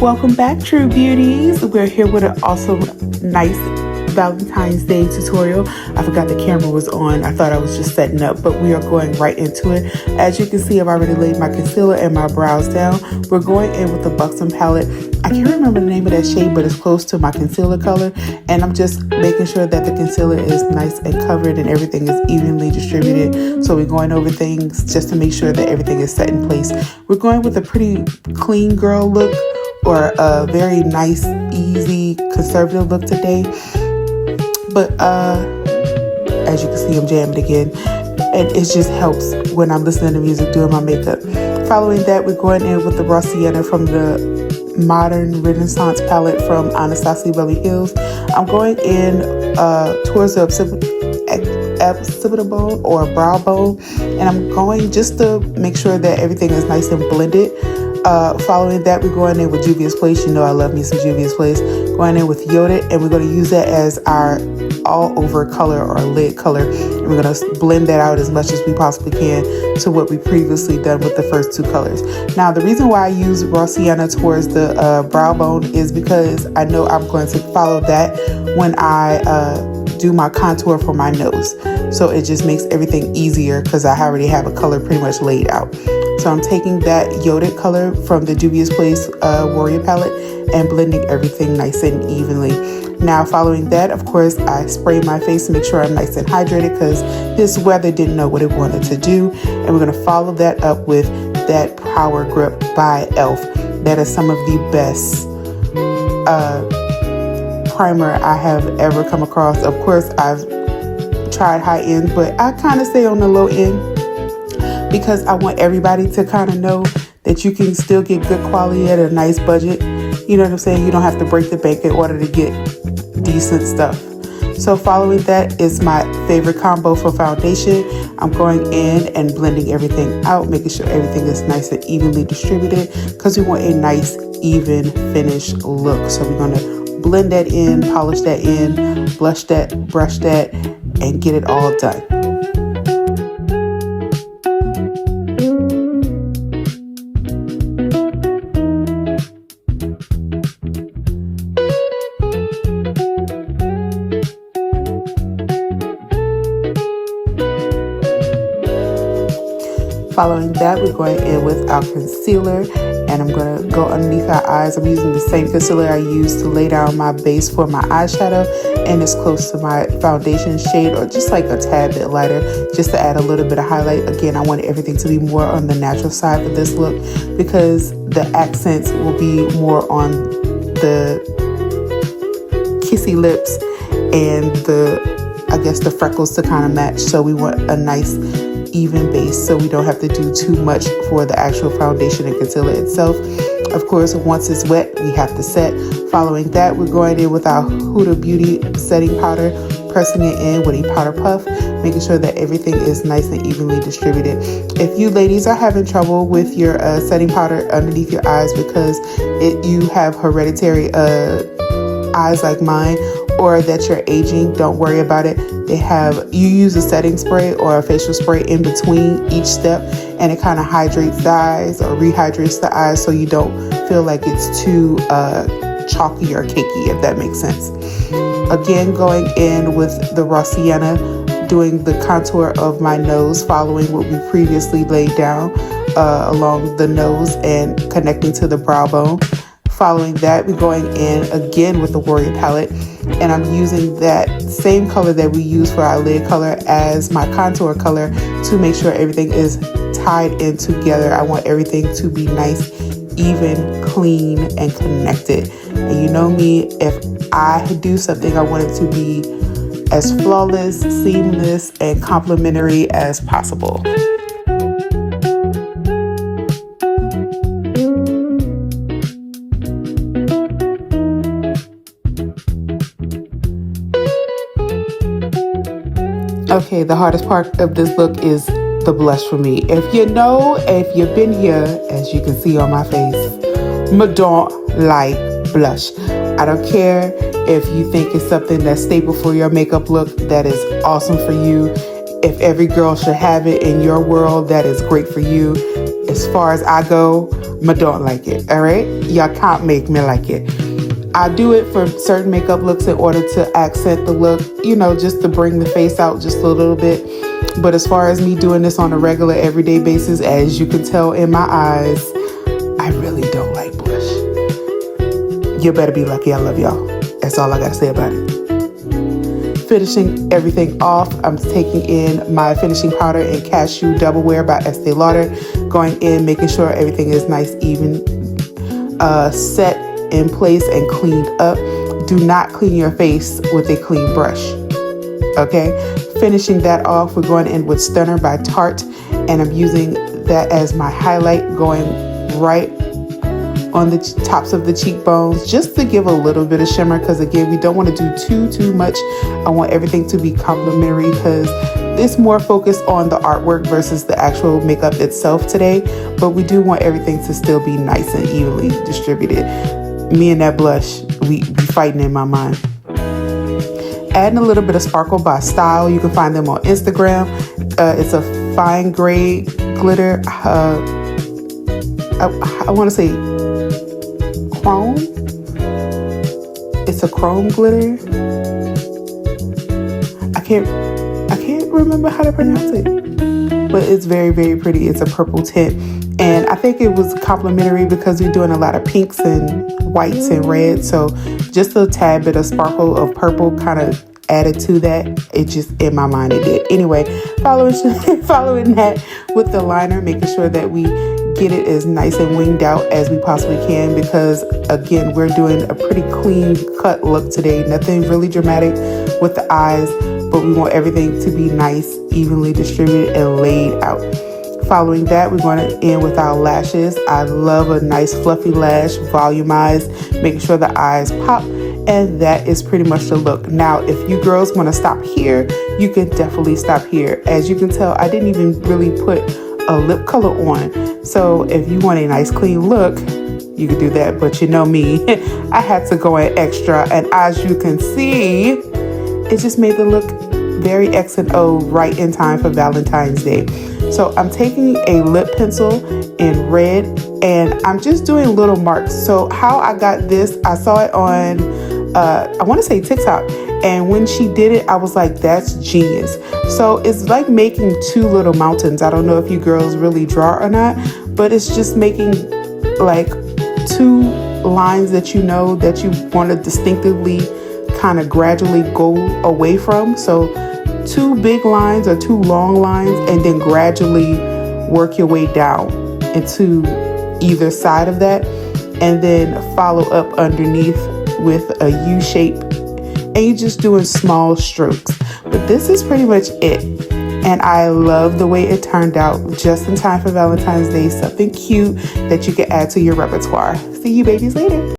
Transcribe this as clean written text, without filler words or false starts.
Welcome back, True Beauties. We're here with an awesome, nice Valentine's Day tutorial. I forgot the camera was on. I thought I was just setting up, but we are going right into it. As you can see, I've already laid my concealer and my brows down. We're going in with the Buxom palette. I can't remember the name of that shade, but it's close to my concealer color. And I'm just making sure that the concealer is nice and covered and everything is evenly distributed. So we're going over things just to make sure that everything is set in place. We're going with a pretty clean girl look, or a very nice, easy, conservative look today. But as you can see, I'm jamming again, and it just helps when I'm listening to music, doing my makeup. Following that, we're going in with the Raw Sienna from the Modern Renaissance palette from Anastasia Beverly Hills. I'm going in towards the occipital bone or brow bone, and I'm going just to make sure that everything is nice and blended. Following that, we're going in with Juvia's Place. You know I love me some Juvia's Place. Going in with Yoded, and we're going to use that as our all-over color or lid color. And we're going to blend that out as much as we possibly can to what we previously done with the first two colors. Now, the reason why I use Raw Sienna towards the brow bone is because I know I'm going to follow that when I do my contour for my nose. So it just makes everything easier because I already have a color pretty much laid out. So I'm taking that Yoded color from the Juvia's Place Warrior palette and blending everything nice and evenly. Now, following that, of course, I spray my face to make sure I'm nice and hydrated because this weather didn't know what it wanted to do. And we're going to follow that up with that Power Grip by e.l.f. That is some of the best primer I have ever come across. Of course, I've tried high end, but I kind of stay on the low end, because I want everybody to kind of know that you can still get good quality at a nice budget. You know what I'm saying? You don't have to break the bank in order to get decent stuff. So following that is my favorite combo for foundation. I'm going in and blending everything out, making sure everything is nice and evenly distributed because we want a nice, even finished look. So we're going to blend that in, polish that in, blush that, brush that, and get it all done. Following that, we're going in with our concealer, and I'm going to go underneath our eyes. I'm using the same concealer I used to lay down my base for my eyeshadow, and it's close to my foundation shade, or just like a tad bit lighter, just to add a little bit of highlight. Again, I want everything to be more on the natural side for this look because the accents will be more on the kissy lips and the freckles to kind of match. So we want a nice even base so we don't have to do too much for the actual foundation and concealer itself. Of course, once it's wet, we have to set. Following that, we're going in with our Huda Beauty setting powder, pressing it in with a powder puff, making sure that everything is nice and evenly distributed. If you ladies are having trouble with your setting powder underneath your eyes because you have hereditary eyes like mine, or that you're aging, don't worry about it. You use a setting spray or a facial spray in between each step, and it kind of hydrates the eyes or rehydrates the eyes so you don't feel like it's too chalky or cakey, if that makes sense. Again, going in with the Raw Sienna, doing the contour of my nose, following what we previously laid down along the nose and connecting to the brow bone. Following that, we're going in again with the Warrior palette, and I'm using that same color that we use for our lid color as my contour color to make sure everything is tied in together. I want everything to be nice, even, clean, and connected. And you know me, if I do something, I want it to be as flawless, seamless, and complimentary as possible. Okay, the hardest part of this look is the blush for me. If you've been here, as you can see on my face, I don't like blush. I don't care if you think it's something that's staple for your makeup look, that is awesome for you. If every girl should have it in your world, that is great for you. as far as I go, I don't like it, all right? Y'all can't make me like it. I do it for certain makeup looks in order to accent the look, you know, just to bring the face out just a little bit. But as far as me doing this on a regular everyday basis, as you can tell in my eyes, I really don't like blush. You better be lucky I love y'all. That's all I gotta say about it. Finishing everything off, I'm taking in my finishing powder in Cashew Double Wear by Estee Lauder. Going in, making sure everything is nice, even, set in place and cleaned up. Do not clean your face with a clean brush. Okay, finishing that off, we're going in with Stunner by Tarte, and I'm using that as my highlight, going right on the tops of the cheekbones just to give a little bit of shimmer, because again, we don't want to do too much. I want everything to be complementary because it's more focused on the artwork versus the actual makeup itself today, but we do want everything to still be nice and evenly distributed. Me and that blush, we be fighting in my mind. Adding a little bit of Sparkle by Style. You can find them on Instagram. It's a fine grade glitter. I want to say chrome. It's a chrome glitter. I can't remember how to pronounce it, but it's very, very pretty. It's a purple tint, and I think it was complimentary because we're doing a lot of pinks and whites and reds, so just a tad bit of sparkle of purple kind of added to that. It just, in my mind, it did. Anyway, following that with the liner, making sure that we get it as nice and winged out as we possibly can, because again, we're doing a pretty clean cut look today. Nothing really dramatic with the eyes, but we want everything to be nice, evenly distributed and laid out. Following that, we're going to end with our lashes. I love a nice fluffy lash, volumized, making sure the eyes pop, and that is pretty much the look. Now, if you girls want to stop here, you can definitely stop here. As you can tell, I didn't even really put a lip color on. So if you want a nice clean look, you could do that. But you know me, I had to go in extra, and as you can see, it just made the look very XO right in time for Valentine's Day. So I'm taking a lip pencil in red, and I'm just doing little marks. So how I got this, I saw it on, I want to say TikTok. And when she did it, I was like, that's genius. So it's like making two little mountains. I don't know if you girls really draw or not, but it's just making like two lines that you know that you want to distinctively kind of gradually go away from. So two big lines or two long lines, and then gradually work your way down into either side of that, and then follow up underneath with a U shape, and you're just doing small strokes. But this is pretty much it, and I love the way it turned out, just in time for Valentine's Day. Something cute that you can add to your repertoire. See you babies later.